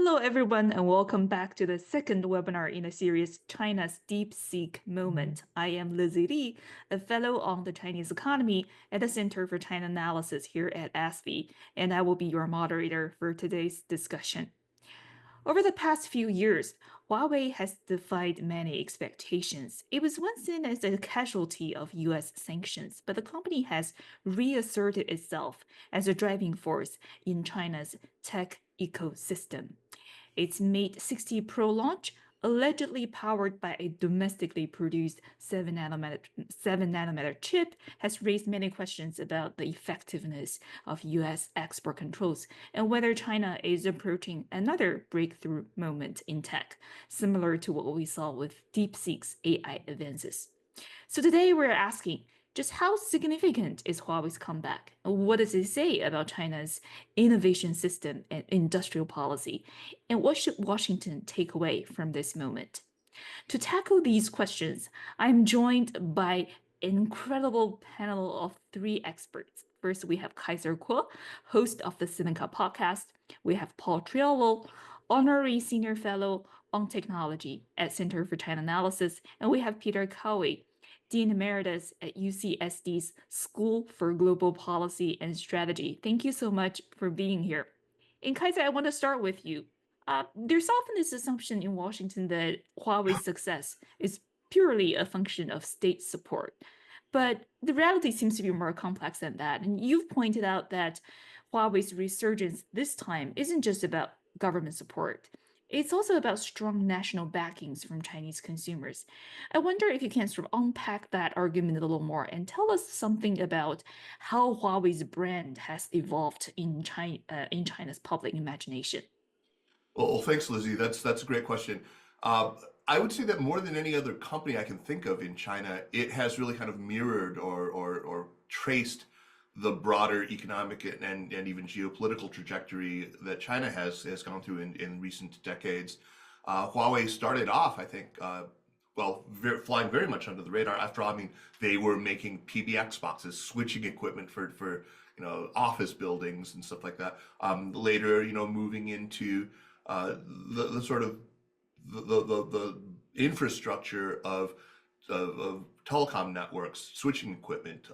Hello, everyone, and welcome back to the second webinar in the series China's DeepSeek Moment. I am Lizzi C, a fellow on the Chinese economy at the Center for China Analysis here at ASFI, and I will be your moderator for today's discussion. Over the past few years, Huawei has defied many expectations. It was once seen as a casualty of US sanctions, but the company has reasserted itself as a driving force in China's tech ecosystem. Its Mate 60 Pro launch, allegedly powered by a domestically produced 7 nanometer chip, has raised many questions about the effectiveness of US export controls and whether China is approaching another breakthrough moment in tech, similar to what we saw with DeepSeek's AI advances. So today we're asking, just how significant is Huawei's comeback? What does it say about China's innovation system and industrial policy? And what should Washington take away from this moment? To tackle these questions, I'm joined by an incredible panel of three experts. First, we have Kaiser Kuo, host of the Sinica Podcast. We have Paul Triolo, honorary senior fellow on technology at Center for China Analysis. And we have Peter Cowhey, Dean Emeritus at UCSD's School for Global Policy and Strategy. Thank you so much for being here. And Kaiser, I want to start with you. There's often this assumption in Washington that Huawei's success is purely a function of state support. But the reality seems to be more complex than that. And you've pointed out that Huawei's resurgence this time isn't just about government support. It's also about strong national backings from Chinese consumers. I wonder if you can sort of unpack that argument a little more and tell us something about how Huawei's brand has evolved in China's public imagination. Well, thanks, Lizzie. That's a great question. Uh, I would say that more than any other company I can think of in China, it has really kind of mirrored or traced the broader economic and even geopolitical trajectory that China has gone through in recent decades. Huawei started off, I think, flying very much under the radar. After all, I mean, they were making PBX boxes, switching equipment for office buildings and stuff like that. Later, moving into the sort of the infrastructure of telecom networks, switching equipment.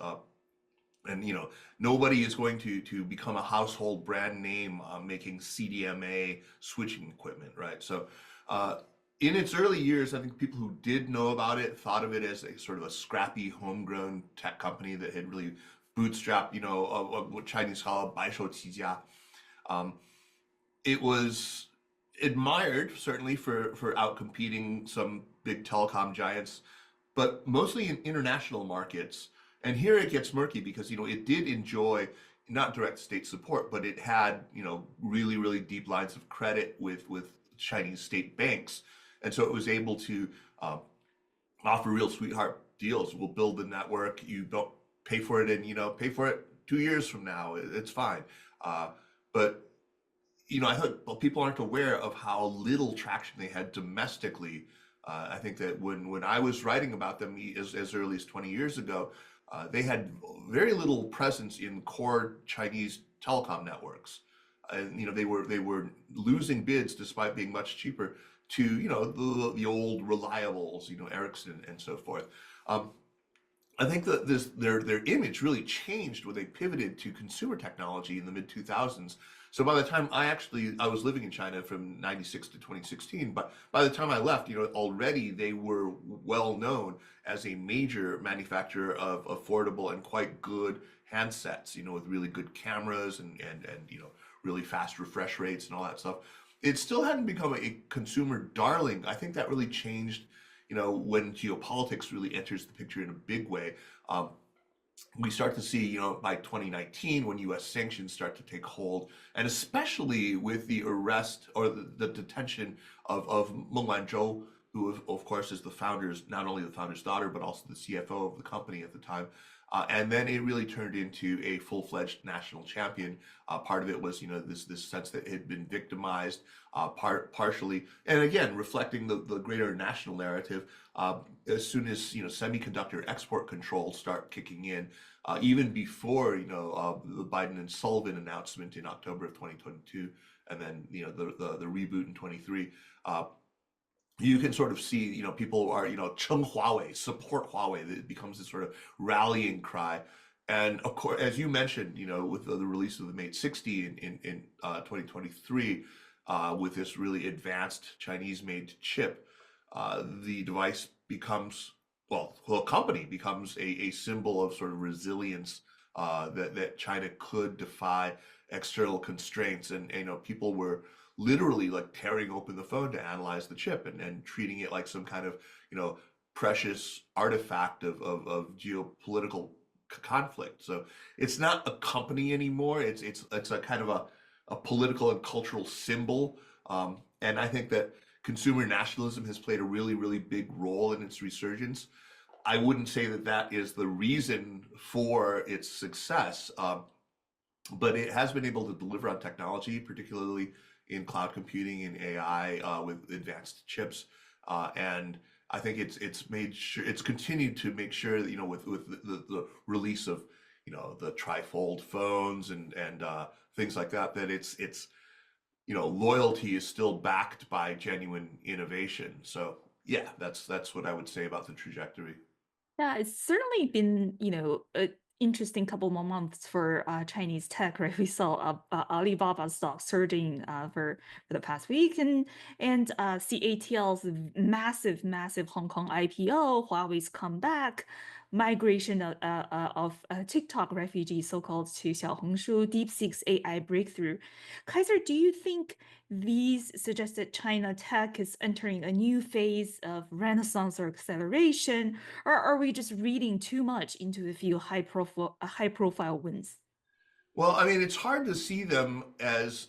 And nobody is going to become a household brand name making CDMA switching equipment, right? So in its early years, I think people who did know about it thought of it as a sort of a scrappy homegrown tech company that had really bootstrapped, what Chinese call 白手起家. It was admired certainly for outcompeting some big telecom giants, but mostly in international markets. And here it gets murky because it did enjoy not direct state support, but it had really really deep lines of credit with Chinese state banks, and so it was able to offer real sweetheart deals. We'll build the network, you don't pay for it, and pay for it 2 years from now. It's fine. But I thought people aren't aware of how little traction they had domestically. I think that when I was writing about them as early as 20 years ago, they had very little presence in core Chinese telecom networks, and they were losing bids despite being much cheaper to the old reliables, Ericsson and so forth. I think that their image really changed when they pivoted to consumer technology in the mid 2000s. So by the time I was living in China from 96 to 2016, but by the time I left, already they were well known as a major manufacturer of affordable and quite good handsets, with really good cameras and really fast refresh rates and all that stuff. It still hadn't become a consumer darling. I think that really changed, when geopolitics really enters the picture in a big way. We start to see, by 2019, when U.S. sanctions start to take hold, and especially with the arrest or the detention of Meng Wanzhou, who of course is not only the founder's daughter, but also the CFO of the company at the time. And then it really turned into a full-fledged national champion. Part of it was, this sense that it had been victimized, partially, and again reflecting the greater national narrative. As soon as semiconductor export controls start kicking in, even before the Biden and Sullivan announcement in October of 2022, and then the reboot in 23. You can sort of see, people are, Chung Huawei, support Huawei. It becomes this sort of rallying cry. And of course, as you mentioned, with the release of the Mate 60 in 2023, with this really advanced Chinese-made chip, the device becomes, well, the company becomes a symbol of sort of resilience, that China could defy external constraints. And, people were literally like tearing open the phone to analyze the chip and treating it like some kind of, precious artifact of geopolitical conflict. So it's not a company anymore. It's a kind of a political and cultural symbol. And I think that consumer nationalism has played a really, really big role in its resurgence. I wouldn't say that that is the reason for its success, but it has been able to deliver on technology, particularly in cloud computing and AI, with advanced chips. And I think it's continued to make sure that, with the release of, the trifold phones and things like that, that it's loyalty is still backed by genuine innovation. So yeah, that's what I would say about the trajectory. Yeah, it's certainly been, an interesting couple more months for Chinese tech, right? We saw Alibaba stock surging for the past week, and CATL's massive Hong Kong IPO, Huawei's comeback, migration of TikTok refugees, so-called, to Xiaohongshu, DeepSeek's AI breakthrough. Kaiser, do you think these suggest that China tech is entering a new phase of renaissance or acceleration? Or are we just reading too much into a few high profile wins? Well, I mean, it's hard to see them as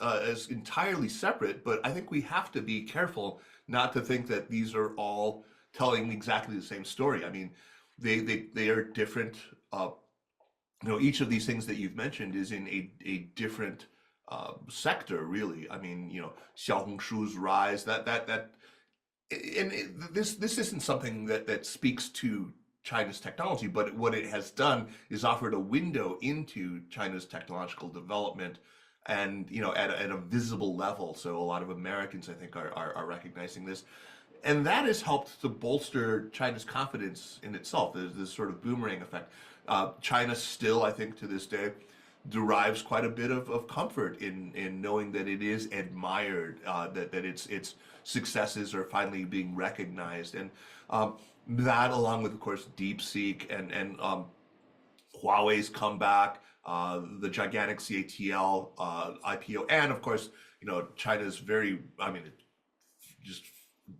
entirely separate, but I think we have to be careful not to think that these are all telling exactly the same story. I mean, they are different. Each of these things that you've mentioned is in a different sector, really. I mean, Xiaohongshu's rise, this isn't something that speaks to China's technology, but what it has done is offered a window into China's technological development, and at a visible level. So a lot of Americans, I think, are recognizing this, and that has helped to bolster China's confidence in itself. There's this sort of boomerang effect. China still, I think, to this day, derives quite a bit of comfort in knowing that it is admired, that its successes are finally being recognized, and that, along with, of course, DeepSeek and Huawei's comeback, the gigantic CATL IPO, and of course, China's very, I mean, just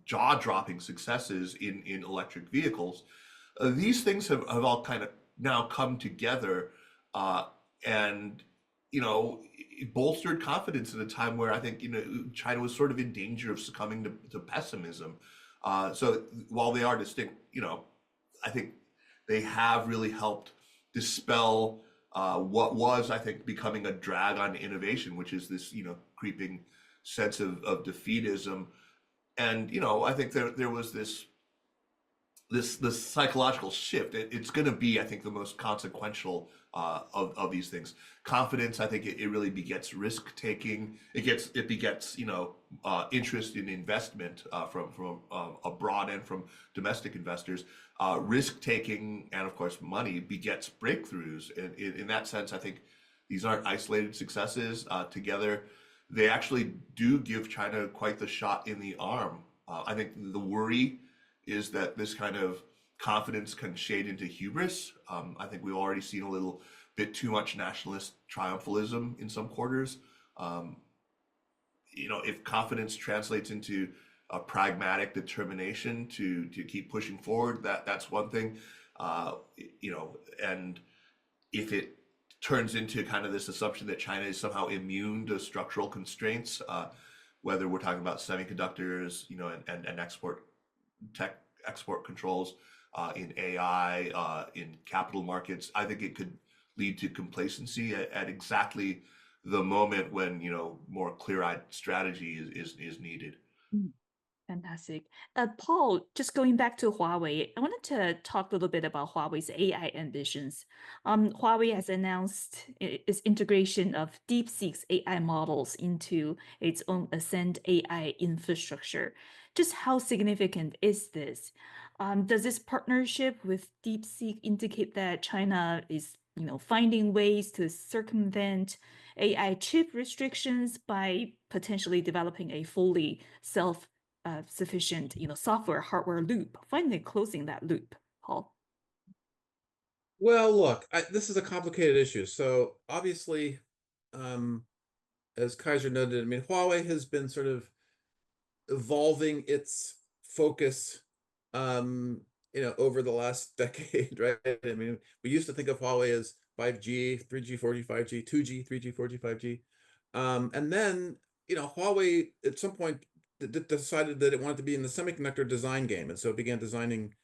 jaw-dropping successes in electric vehicles. These things have all kind of now come together, and it bolstered confidence at a time where I think China was sort of in danger of succumbing to pessimism. So while they are distinct, I think they have really helped dispel what was, I think, becoming a drag on innovation, which is this creeping sense of defeatism. And I think there was this psychological shift. It's going to be, I think, the most consequential of these things. Confidence, I think, it really begets risk taking. It begets interest in investment from abroad and from domestic investors. Risk taking and, of course, money begets breakthroughs. In that sense, I think these aren't isolated successes. Together, they actually do give China quite the shot in the arm. I think the worry is that this kind of confidence can shade into hubris. I think we've already seen a little bit too much nationalist triumphalism in some quarters. If confidence translates into a pragmatic determination to keep pushing forward, that's one thing. And if it turns into kind of this assumption that China is somehow immune to structural constraints, whether we're talking about semiconductors, and export controls, in AI, in capital markets, I think it could lead to complacency at exactly the moment when more clear-eyed strategy is needed. Fantastic. Paul, just going back to Huawei, I wanted to talk a little bit about Huawei's AI ambitions. Huawei has announced its integration of DeepSeek's AI models into its own Ascend AI infrastructure. Just how significant is this? Does this partnership with DeepSeek indicate that China is, finding ways to circumvent AI chip restrictions by potentially developing a fully self sufficient, software hardware loop, finally closing that loop, Paul? Well, look, this is a complicated issue. So obviously, um, as Kaiser noted, I mean, Huawei has been sort of evolving its focus, over the last decade, right? I mean, we used to think of Huawei as 5G, 3G, 4G, 5G, 2G, 3G, 4G, 5G. And then, Huawei at some point decided that it wanted to be in the semiconductor design game. And so it began designing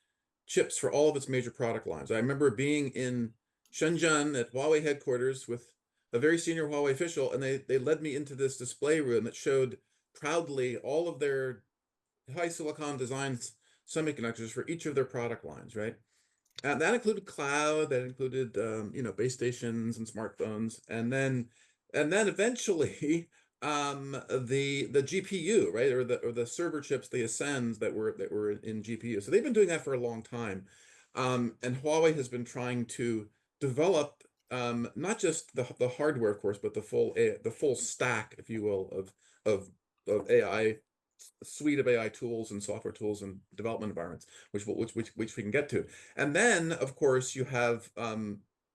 chips for all of its major product lines. I remember being in Shenzhen at Huawei headquarters with a very senior Huawei official, and they led me into this display room that showed proudly all of their high silicon designs semiconductors for each of their product lines, right? And that included cloud, that included base stations and smartphones, and then eventually the GPU, right, or the server chips, the Ascends that were in GPU. So they've been doing that for a long time, and Huawei has been trying to develop not just the hardware, of course, but the full stack, if you will, of AI suite of AI tools and software tools and development environments, which we can get to. And then, of course, you have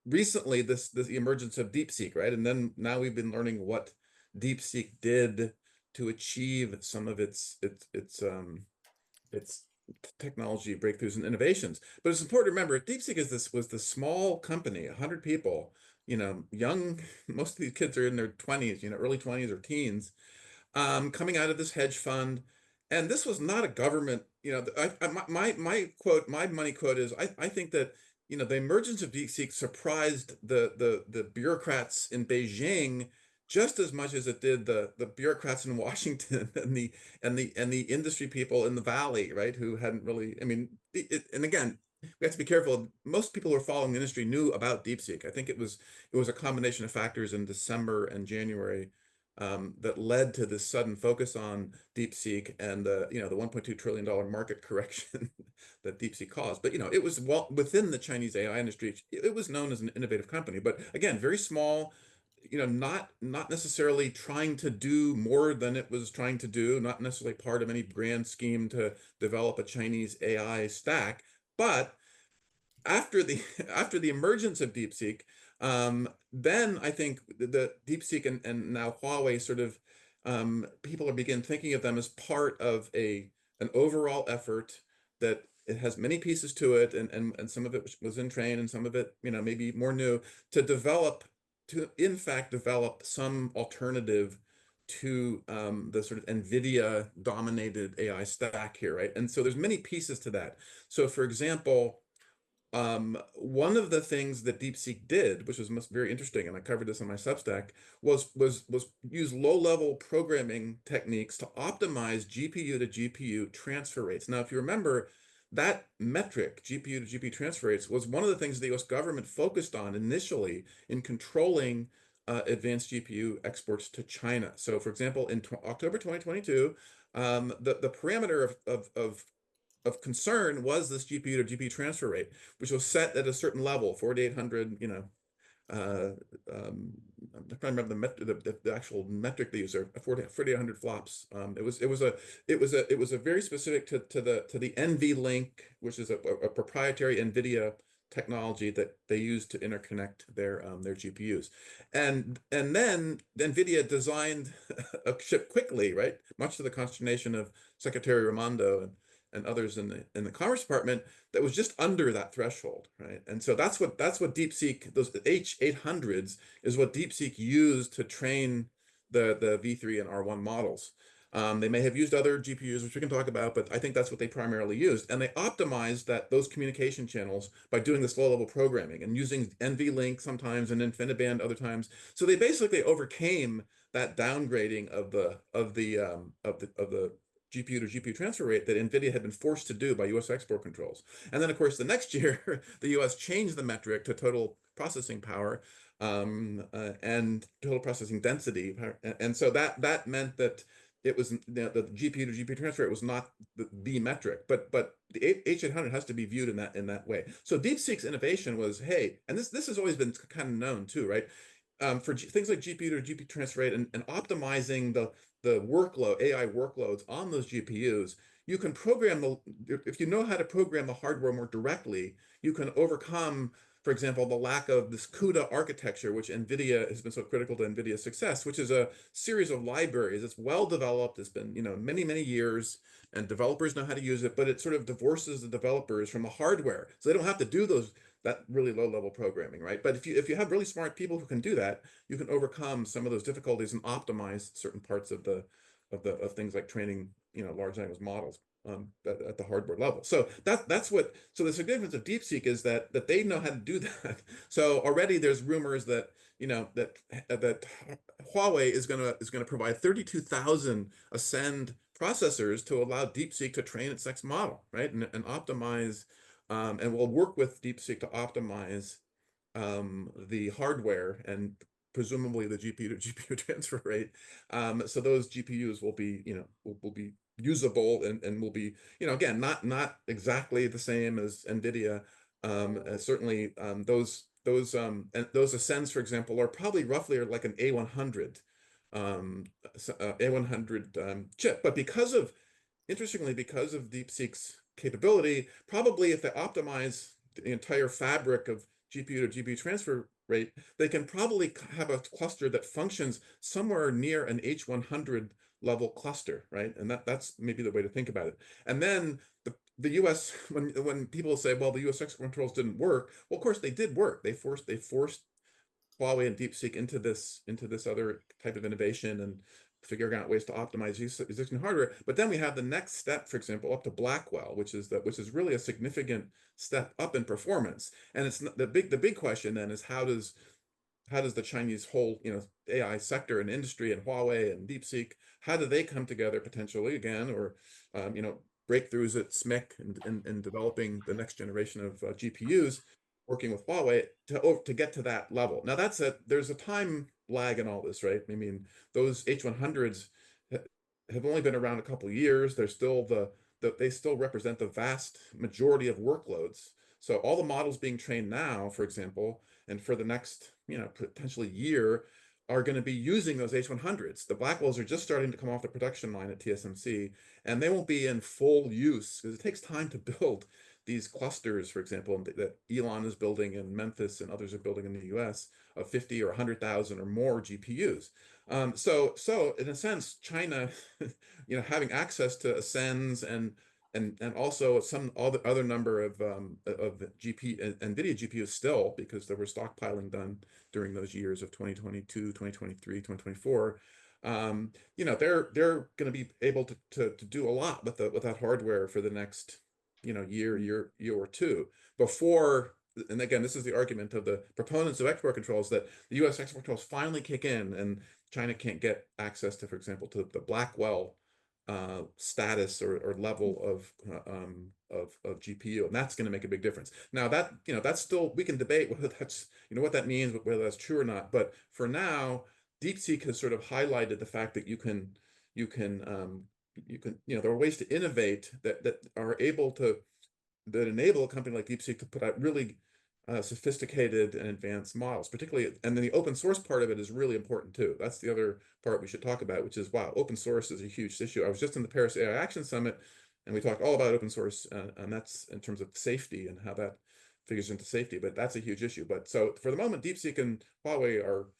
recently this emergence of DeepSeek, right? And then now we've been learning what DeepSeek did to achieve some of its technology breakthroughs and innovations. But it's important to remember, DeepSeek was the small company, 100 people, young. Most of these kids are in their 20s, early 20s or teens, coming out of this hedge fund. And this was not a government, my quote, my money quote is, I think that, the emergence of DeepSeek surprised the bureaucrats in Beijing just as much as it did the bureaucrats in Washington and the industry people in the Valley, right? Who hadn't really, I mean, and again, we have to be careful. Most people who are following the industry knew about DeepSeek. I think it was a combination of factors in December and January that led to this sudden focus on DeepSeek and the $1.2 trillion market correction that DeepSeek caused. But it was well within the Chinese AI industry. It was known as an innovative company, but again, very small. Not necessarily trying to do more than it was trying to do, not necessarily part of any grand scheme to develop a Chinese AI stack, but after the after the emergence of DeepSeek, then I think the DeepSeek and now Huawei sort of people are begin thinking of them as part of an overall effort that it has many pieces to it, and some of it was in train, and some of it maybe more new to in fact develop some alternative to the sort of NVIDIA dominated AI stack here, right? And so there's many pieces to that. So for example, one of the things that DeepSeek did, which was very interesting, and I covered this on my Substack, was use low-level programming techniques to optimize GPU to GPU transfer rates. Now, if you remember, that metric, GPU to GPU transfer rates, was one of the things the U.S. government focused on initially in controlling advanced GPU exports to China. So, for example, in October 2022, the parameter of concern was this GPU to GPU transfer rate, which was set at a certain level, 4,800, uh, I'm trying to remember the actual metric they use there, 4,800 flops. It was a very specific to the NVLink, which is a proprietary NVIDIA technology that they use to interconnect their GPUs. And then NVIDIA designed a chip quickly, right? Much to the consternation of Secretary Raimondo and others in the Commerce Department, that was just under that threshold, right? And so that's what DeepSeek, those H800s, is what DeepSeek used to train the V3 and R1 models. They may have used other GPUs, which we can talk about, but I think that's what they primarily used. And they optimized those communication channels by doing this low-level programming and using NVLink sometimes and InfiniBand other times. So they basically overcame that downgrading of the GPU to GPU transfer rate that NVIDIA had been forced to do by US export controls. And then, of course, the next year, the US changed the metric to total processing power and total processing density. And so that meant that it was the GPU to GPU transfer rate was not the metric, but the H800 has to be viewed in that way. So DeepSeek's innovation was, hey, and this has always been kind of known too, right? For things like GPU to GPU transfer rate and optimizing the workload, AI workloads on those GPUs, you can program if you know how to program the hardware more directly, you can overcome, for example, the lack of this CUDA architecture, which NVIDIA has been so critical to NVIDIA's success, which is a series of libraries. It's well developed. It's been, many, many years, and developers know how to use it, but it sort of divorces the developers from the hardware. So they don't have to do that really low level programming, right? But if you have really smart people who can do that, you can overcome some of those difficulties and optimize certain parts of things like training, large language models at the hardware level. So so the significance of DeepSeek is that they know how to do that. So already there's rumors that that Huawei is gonna provide 32,000 Ascend processors to allow DeepSeek to train its next model, right? And optimize, and we'll work with DeepSeek to optimize the hardware and presumably the GPU to GPU transfer rate. So those GPUs will be, will be usable and will be, again, not exactly the same as NVIDIA. Certainly, those Ascends, for example, are probably roughly like an A100 A100 chip, but interestingly, because of DeepSeek's capability, probably if they optimize the entire fabric of GPU to GPU transfer rate, they can probably have a cluster that functions somewhere near an H100 level cluster, right? And that's maybe the way to think about it. And then the US, when people say, well, the US export controls didn't work, well, of course they did work. They forced Huawei and DeepSeek into this other type of innovation and figuring out ways to optimize existing hardware. But then we have the next step, for example, up to Blackwell, which is really a significant step up in performance. And it's the big question then is how does the Chinese whole AI sector and industry and Huawei and DeepSeek, how do they come together potentially again, or breakthroughs at SMIC and developing the next generation of GPUs, working with Huawei to get to that level. Now there's a time lag in all this, right? I mean, those H100s have only been around a couple of years. They're still they still represent the vast majority of workloads. So all the models being trained now, for example, and for the next, potentially year, are going to be using those H100s. The Blackwells are just starting to come off the production line at TSMC, and they won't be in full use because it takes time to build these clusters, for example, that Elon is building in Memphis and others are building in the US of 50 or 100,000 or more GPUs. So in a sense, China, having access to Ascends and also some other number of NVIDIA GPUs still, because there were stockpiling done during those years of 2022, 2023, 2024. They're going to be able to do a lot with that hardware for the next year or two before. And again, this is the argument of the proponents of export controls, that the U.S. export controls finally kick in and China can't get access to, for example, to the Blackwell status or level of GPU, and that's going to make a big difference. Now that's still, we can debate whether that's what that means, whether that's true or not. But for now, DeepSeek has sort of highlighted the fact that there are ways to innovate that enable a company like DeepSeek to put out really sophisticated and advanced models, particularly, and then the open source part of it is really important too. That's the other part we should talk about, which is, wow, open source is a huge issue. I was just in the Paris AI Action Summit, and we talked all about open source, and that's in terms of safety and how that figures into safety, but that's a huge issue. But so for the moment, DeepSeek and Huawei are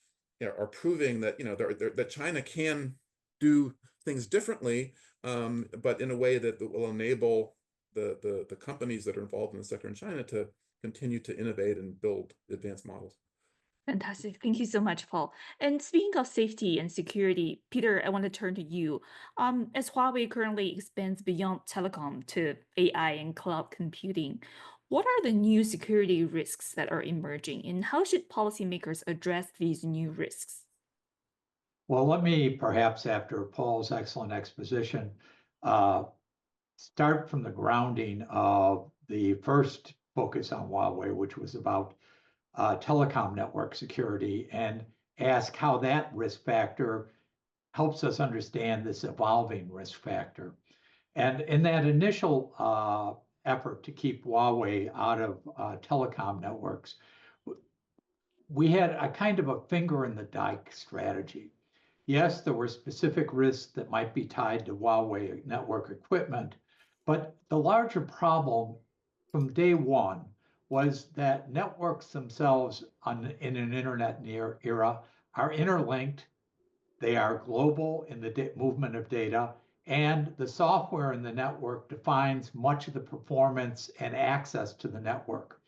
proving that that China can do things differently, but in a way that will enable the companies that are involved in the sector in China to continue to innovate and build advanced models. Fantastic. Thank you so much, Paul. And speaking of safety and security, Peter, I want to turn to you. As Huawei currently expands beyond telecom to AI and cloud computing, what are the new security risks that are emerging, and how should policymakers address these new risks? Well, let me perhaps, after Paul's excellent exposition, start from the grounding of the first focus on Huawei, which was about telecom network security, and ask how that risk factor helps us understand this evolving risk factor. And in that initial effort to keep Huawei out of telecom networks, we had a kind of a finger in the dike strategy. Yes, there were specific risks that might be tied to Huawei network equipment, but the larger problem from day one was that networks themselves in an internet era are interlinked. They are global in the movement of data, and the software in the network defines much of the performance and access to the network.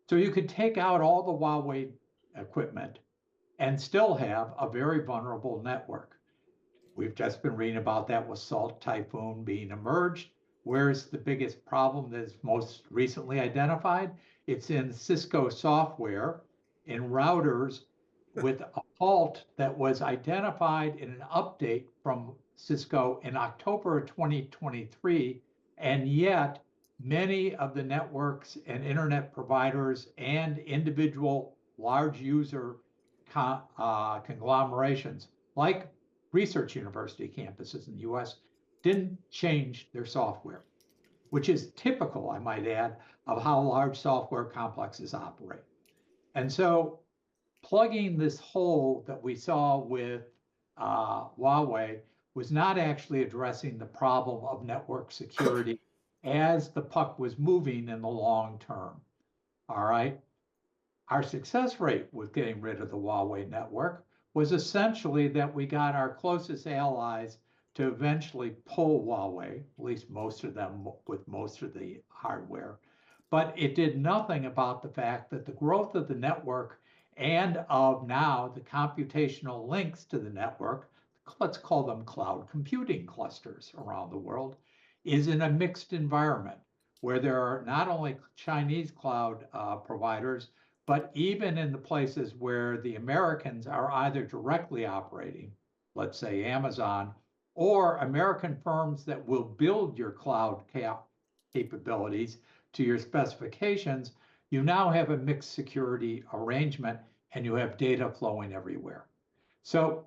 So you could take out all the Huawei equipment and still have a very vulnerable network. We've just been reading about that with Salt Typhoon being emerged. Where's the biggest problem that's most recently identified? It's in Cisco software, in routers, with a fault that was identified in an update from Cisco in October of 2023, and yet many of the networks and internet providers and individual large user conglomerations like research university campuses in the US didn't change their software, which is typical, I might add, of how large software complexes operate. And so plugging this hole that we saw with Huawei was not actually addressing the problem of network security as the puck was moving in the long term. All right. Our success rate with getting rid of the Huawei network was essentially that we got our closest allies to eventually pull Huawei, at least most of them with most of the hardware. But it did nothing about the fact that the growth of the network and of now the computational links to the network, let's call them cloud computing clusters around the world, is in a mixed environment where there are not only Chinese cloud providers, but even in the places where the Americans are either directly operating, let's say Amazon, or American firms that will build your cloud capabilities to your specifications, you now have a mixed security arrangement and you have data flowing everywhere. So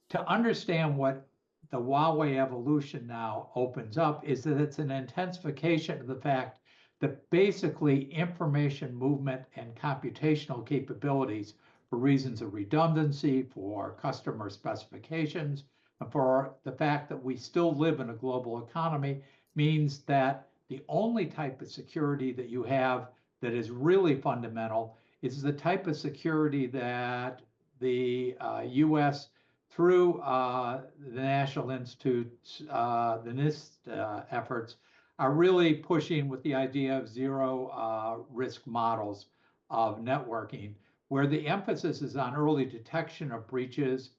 to understand what the Huawei evolution now opens up is that it's an intensification of the fact that basically information movement and computational capabilities for reasons of redundancy, for customer specifications, and for the fact that we still live in a global economy means that the only type of security that you have that is really fundamental is the type of security that the US through the National Institute's, the NIST efforts, are really pushing with the idea of zero risk models of networking, where the emphasis is on early detection of breaches,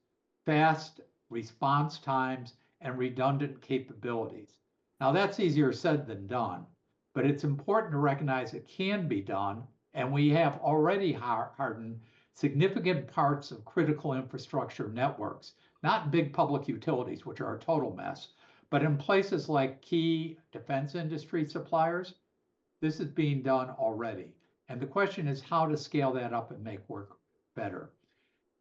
fast response times, and redundant capabilities. Now, that's easier said than done, but it's important to recognize it can be done, and we have already hardened significant parts of critical infrastructure networks, not big public utilities, which are a total mess, but in places like key defense industry suppliers, this is being done already. And the question is how to scale that up and make work better.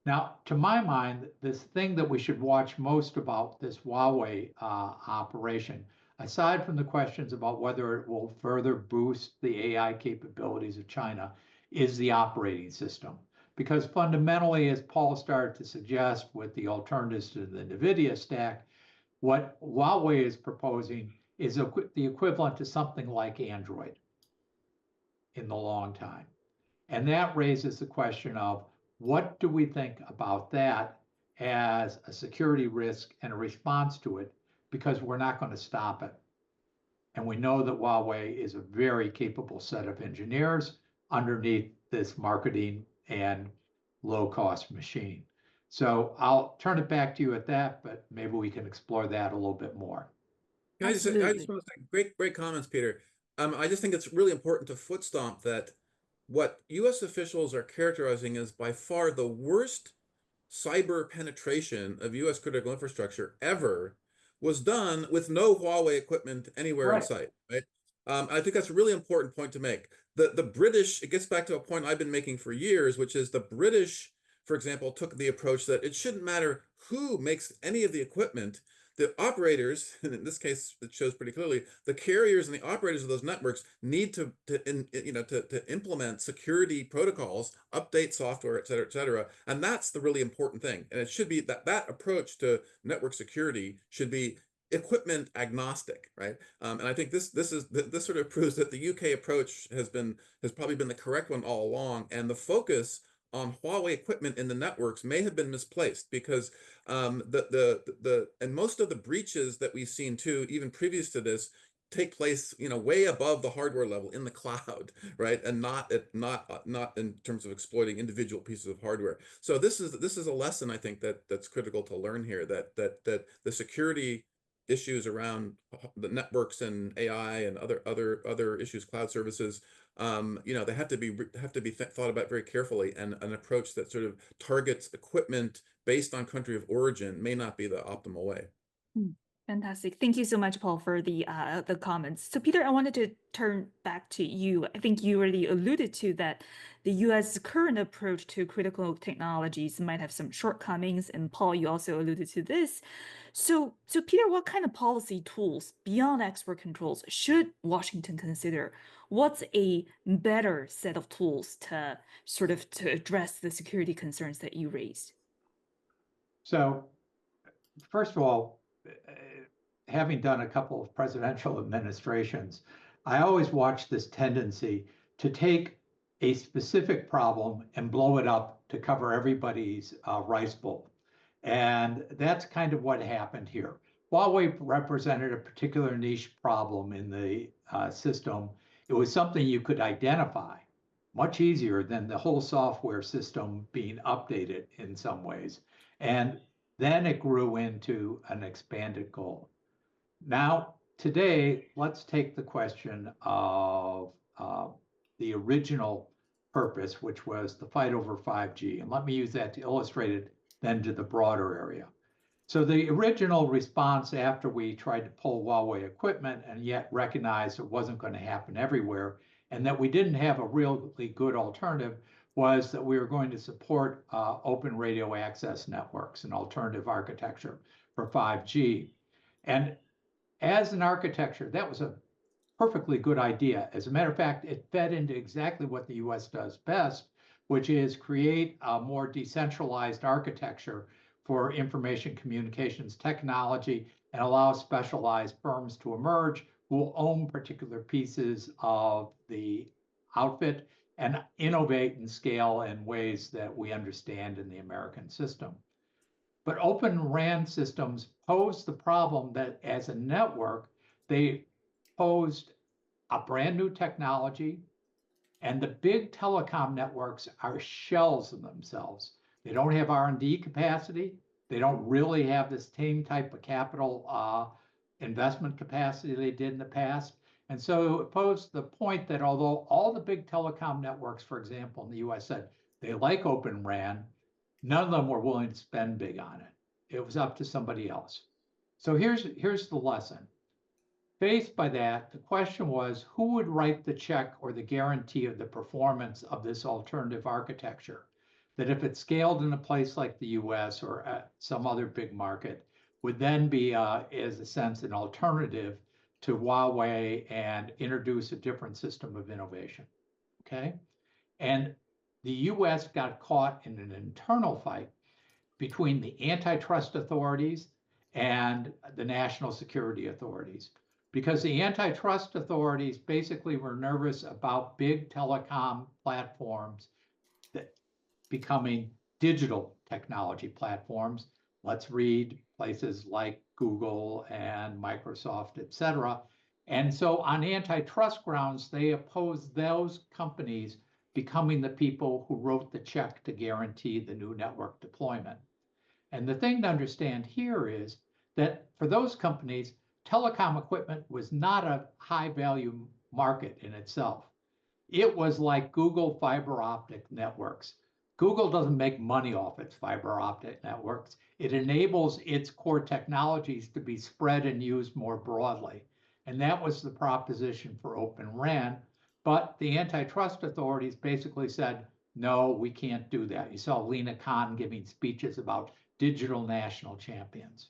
Now, to my mind, this thing that we should watch most about this Huawei operation, aside from the questions about whether it will further boost the AI capabilities of China, is the operating system. Because fundamentally, as Paul started to suggest with the alternatives to the NVIDIA stack, what Huawei is proposing is the equivalent to something like Android in the long time. And that raises the question of what do we think about that as a security risk and a response to it, because we're not going to stop it. And we know that Huawei is a very capable set of engineers underneath this marketing and low-cost machine. So I'll turn it back to you at that, but maybe we can explore that a little bit more. I just want to say, great comments, Peter. I just think it's really important to foot stomp that what U.S. officials are characterizing as by far the worst cyber penetration of U.S. critical infrastructure ever was done with no Huawei equipment anywhere in Right. sight, right? I think that's a really important point to make. The British, it gets back to a point I've been making for years, which is the British, for example, took the approach that it shouldn't matter who makes any of the equipment. The operators, and in this case, it shows pretty clearly, the carriers and the operators of those networks need to implement security protocols, update software, et cetera. And that's the really important thing. And it should be that approach to network security should be equipment agnostic, right? And I think this sort of proves that the UK approach has probably been the correct one all along, and the focus on Huawei equipment in the networks may have been misplaced because and most of the breaches that we've seen too, even previous to this, take place, way above the hardware level in the cloud, right? And not in terms of exploiting individual pieces of hardware. So this is a lesson I think that's critical to learn here, that the security issues around the networks and AI and other issues, cloud services, they have to be thought about very carefully, and an approach that sort of targets equipment based on country of origin may not be the optimal way. Fantastic. Thank you so much, Paul, for the comments. So, Peter, I wanted to turn back to you. I think you already alluded to that the U.S. current approach to critical technologies might have some shortcomings, and Paul, you also alluded to this. So Peter, what kind of policy tools beyond export controls should Washington consider? What's a better set of tools to address the security concerns that you raised? So, first of all, having done a couple of presidential administrations, I always watch this tendency to take a specific problem and blow it up to cover everybody's rice bowl. And that's kind of what happened here. Huawei represented a particular niche problem in the system. It was something you could identify much easier than the whole software system being updated in some ways. And then it grew into an expanded goal. Now, today, let's take the question of the original purpose, which was the fight over 5G. And let me use that to illustrate it then to the broader area. So the original response after we tried to pull Huawei equipment and yet recognized it wasn't going to happen everywhere, and that we didn't have a really good alternative, was that we were going to support open radio access networks, an alternative architecture for 5G. And as an architecture, that was a perfectly good idea. As a matter of fact, it fed into exactly what the US does best, which is create a more decentralized architecture for information communications technology and allow specialized firms to emerge who will own particular pieces of the outfit and innovate and scale in ways that we understand in the American system. But Open RAN systems pose the problem that as a network, they posed a brand new technology, and the big telecom networks are shells of themselves. They don't have R&D capacity. They don't really have the same type of capital investment capacity they did in the past. And so it posed the point that although all the big telecom networks, for example, in the US said they like Open RAN, none of them were willing to spend big on it. It was up to somebody else. So here's the lesson. Faced by that, the question was, who would write the check or the guarantee of the performance of this alternative architecture? That if it scaled in a place like the US or some other big market, would then be, as a sense, an alternative to Huawei and introduce a different system of innovation, okay? And the US got caught in an internal fight between the antitrust authorities and the national security authorities, because the antitrust authorities basically were nervous about big telecom platforms that becoming digital technology platforms. Let's read places like Google and Microsoft, et cetera. And so on antitrust grounds, they opposed those companies becoming the people who wrote the check to guarantee the new network deployment. And the thing to understand here is that for those companies, telecom equipment was not a high value market in itself. It was like Google fiber optic networks. Google doesn't make money off its fiber optic networks. It enables its core technologies to be spread and used more broadly. And that was the proposition for Open RAN. But the antitrust authorities basically said, no, we can't do that. You saw Lena Khan giving speeches about digital national champions.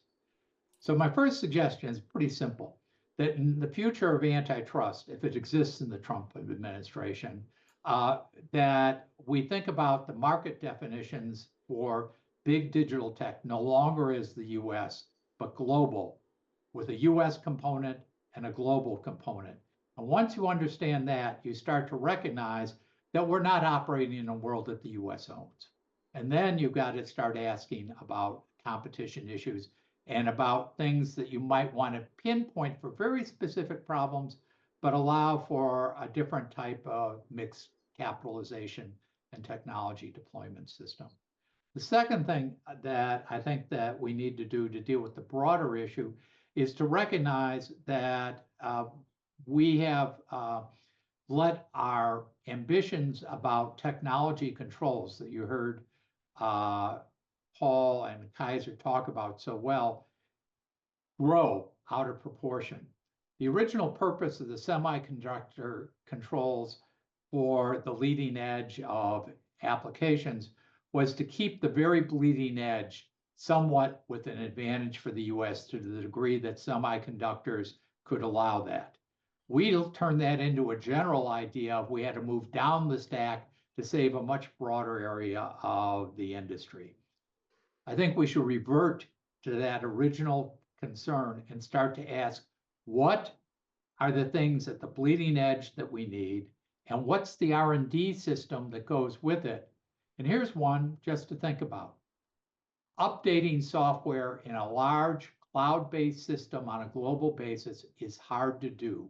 So my first suggestion is pretty simple, that in the future of antitrust, if it exists in the Trump administration, that we think about the market definitions for big digital tech no longer as the US, but global, with a US component and a global component. And once you understand that, you start to recognize that we're not operating in a world that the US owns. And then you've got to start asking about competition issues and about things that you might want to pinpoint for very specific problems, but allow for a different type of mixed capitalization and technology deployment system. The second thing that I think that we need to do to deal with the broader issue is to recognize that we have let our ambitions about technology controls that you heard Paul and Kaiser talk about so well grow out of proportion. The original purpose of the semiconductor controls for the leading edge of applications was to keep the very bleeding edge somewhat with an advantage for the US to the degree that semiconductors could allow that. We turned that into a general idea of we had to move down the stack to save a much broader area of the industry. I think we should revert to that original concern and start to ask, what are the things at the bleeding edge that we need, and what's the R&D system that goes with it? And here's one just to think about. Updating software in a large cloud-based system on a global basis is hard to do.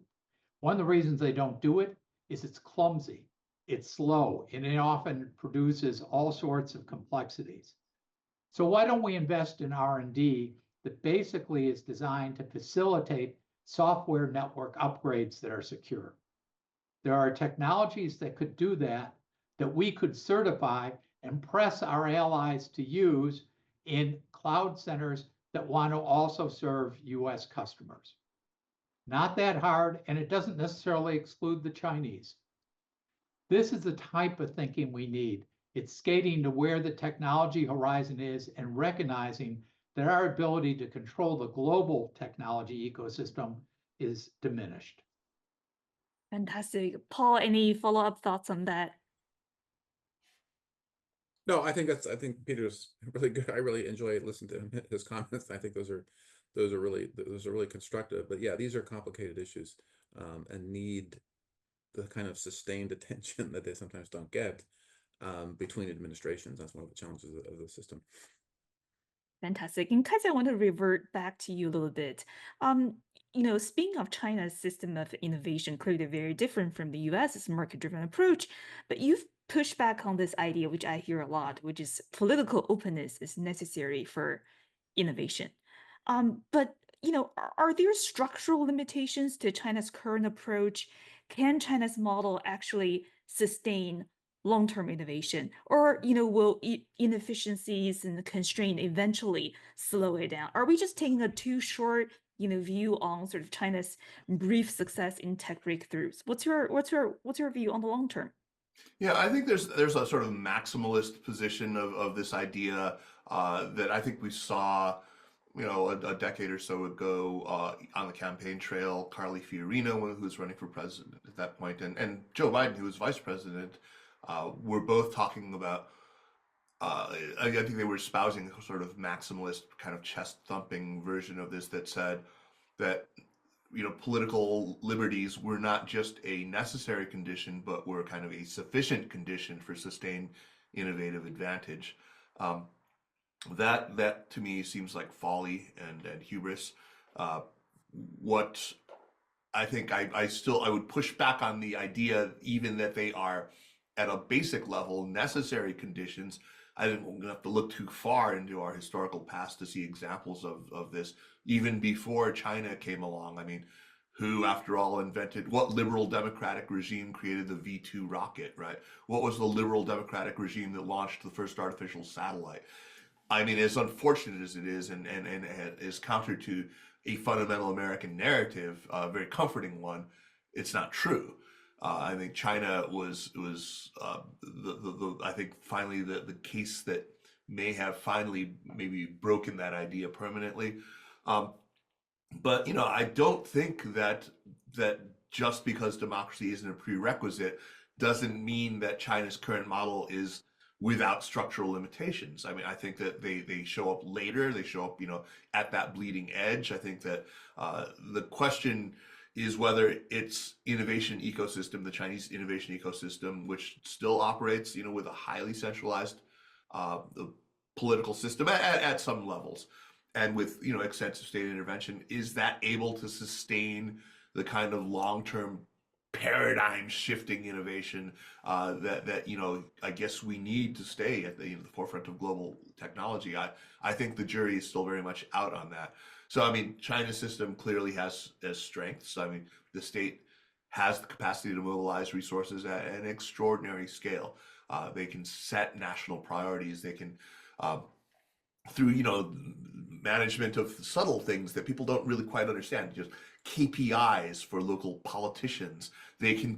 One of the reasons they don't do it is it's clumsy, it's slow, and it often produces all sorts of complexities. So why don't we invest in R&D that basically is designed to facilitate software network upgrades that are secure? There are technologies that could do that we could certify and press our allies to use in cloud centers that want to also serve US customers. Not that hard, and it doesn't necessarily exclude the Chinese. This is the type of thinking we need. It's skating to where the technology horizon is and recognizing that our ability to control the global technology ecosystem is diminished. Fantastic. Paul, any follow-up thoughts on that? No, I think Peter's really good. I really enjoy listening to his comments. I think those are really constructive. But yeah, these are complicated issues and need the kind of sustained attention that they sometimes don't get between administrations. That's one of the challenges of the system. Fantastic. And Kaiser, I want to revert back to you a little bit. Speaking of China's system of innovation, clearly very different from the US's market-driven approach, but you've pushed back on this idea, which I hear a lot, which is political openness is necessary for innovation. But are there structural limitations to China's current approach? Can China's model actually sustain long-term innovation, or will inefficiencies and constraint eventually slow it down? Are we just taking a too short view on sort of China's brief success in tech breakthroughs? What's your view on the long term? Yeah, I think there's a sort of maximalist position of this idea that I think we saw, a decade or so ago on the campaign trail. Carly Fiorina, who was running for president at that point, and Joe Biden, who was vice president, were both talking about. I think they were espousing a sort of maximalist kind of chest thumping version of this that said that political liberties were not just a necessary condition, but were kind of a sufficient condition for sustained innovative advantage. That to me seems like folly and hubris. What I think I would push back on the idea even that they are at a basic level necessary conditions. I think we're going to have to look too far into our historical past to see examples of this, even before China came along. I mean, who, after all, what liberal democratic regime created the V-2 rocket, right? What was the liberal democratic regime that launched the first artificial satellite? I mean, as unfortunate as it is, and is counter to a fundamental American narrative, a very comforting one, it's not true. I think China was I think finally the case that may have finally maybe broken that idea permanently. Um, but I don't think that just because democracy isn't a prerequisite doesn't mean that China's current model is without structural limitations. I mean, I think that they show up later. They show up, at that bleeding edge. I think that the question is whether its innovation ecosystem, the Chinese innovation ecosystem, which still operates, with a highly centralized the political system at some levels, and with extensive state intervention, is that able to sustain the kind of long-term paradigm shifting innovation that I guess we need to stay at the forefront of global technology. I think the jury is still very much out on that. So I mean, China's system clearly has strengths. I mean, the state has the capacity to mobilize resources at an extraordinary scale. They can set national priorities. They can through management of subtle things that people don't really quite understand, just KPIs for local politicians. They can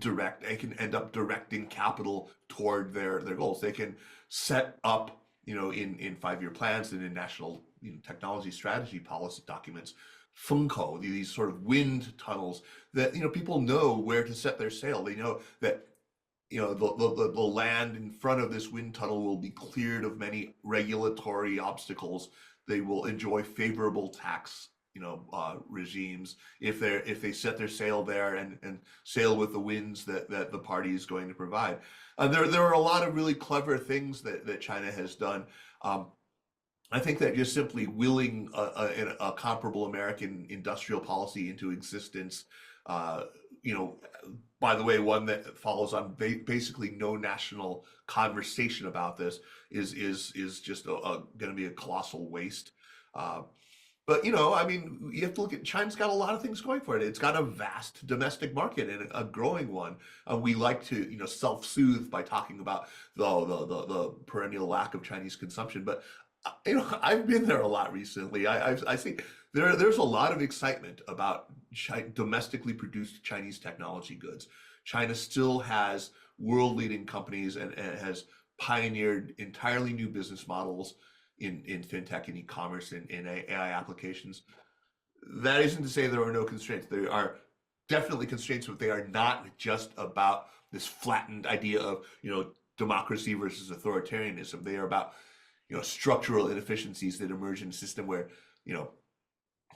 end up directing capital toward their goals. They can set up in 5-year plans and in national technology strategy policy documents, Fengkou, these sort of wind tunnels that people know where to set their sail. They know that the land in front of this wind tunnel will be cleared of many regulatory obstacles. They will enjoy favorable tax regimes if they set their sail there and sail with the winds that the party is going to provide. There are a lot of really clever things that China has done. I think that just simply willing a comparable American industrial policy into existence, by the way, one that follows on basically no national conversation about this is just going to be a colossal waste. But I mean, you have to look at China's got a lot of things going for it. It's got a vast domestic market and a growing one. We like to self-soothe by talking about the perennial lack of Chinese consumption, but I've been there a lot recently. I see there's a lot of excitement about domestically produced Chinese technology goods. China still has world-leading companies and has pioneered entirely new business models in fintech and e-commerce and in AI applications. That isn't to say there are no constraints. There are definitely constraints, but they are not just about this flattened idea of democracy versus authoritarianism. They are about structural inefficiencies that emerge in a system where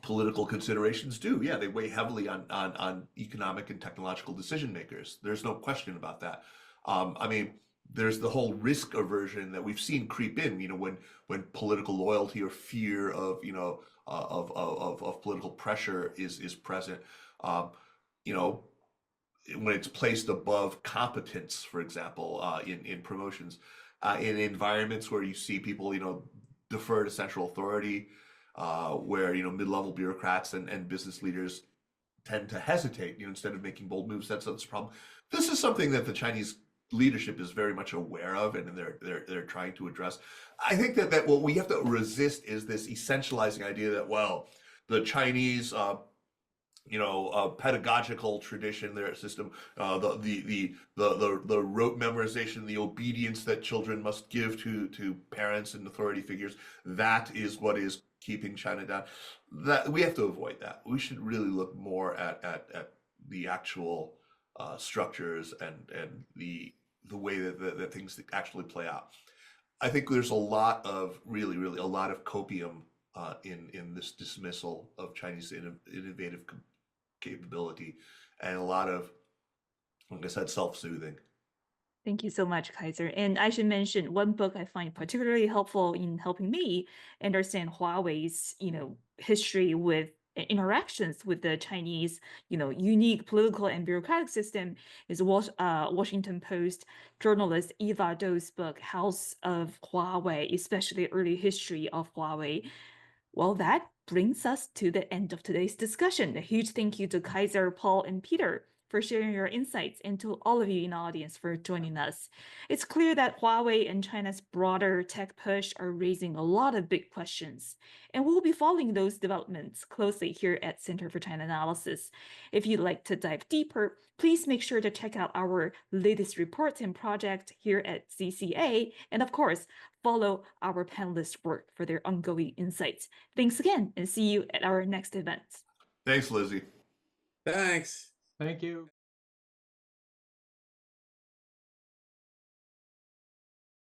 political considerations they weigh heavily on economic and technological decision makers. There's no question about that. I mean, there's the whole risk aversion that we've seen creep in, when political loyalty or fear of of political pressure is present. When it's placed above competence, for example, in promotions, in environments where you see people defer to central authority, where mid-level bureaucrats and business leaders tend to hesitate instead of making bold moves. That's a problem. This is something that the Chinese leadership is very much aware of, and they're trying to address. I think that what we have to resist is this essentializing idea that, well, the Chinese pedagogical tradition, their system, the rote memorization, the obedience that children must give to parents and authority figures, that is what is keeping China down. That we have to avoid that. We should really look more at the actual structures and the way that things actually play out. I think there's a lot of really a lot of copium in this dismissal of Chinese innovative capability, and a lot of, like I said, self-soothing. Thank you so much, Kaiser. And I should mention one book I find particularly helpful in helping me understand Huawei's, history with interactions with the Chinese, unique political and bureaucratic system is Washington Post journalist Eva Dou's book, House of Huawei, especially early history of Huawei. Well, that brings us to the end of today's discussion. A huge thank you to Kaiser, Paul, and Peter for sharing your insights, and to all of you in the audience for joining us. It's clear that Huawei and China's broader tech push are raising a lot of big questions, and we'll be following those developments closely here at Center for China Analysis. If you'd like to dive deeper, please make sure to check out our latest reports and project here at CCA, and of course, follow our panelists' work for their ongoing insights. Thanks again, and see you at our next event. Thanks, Lizzie. Thanks. Thank you.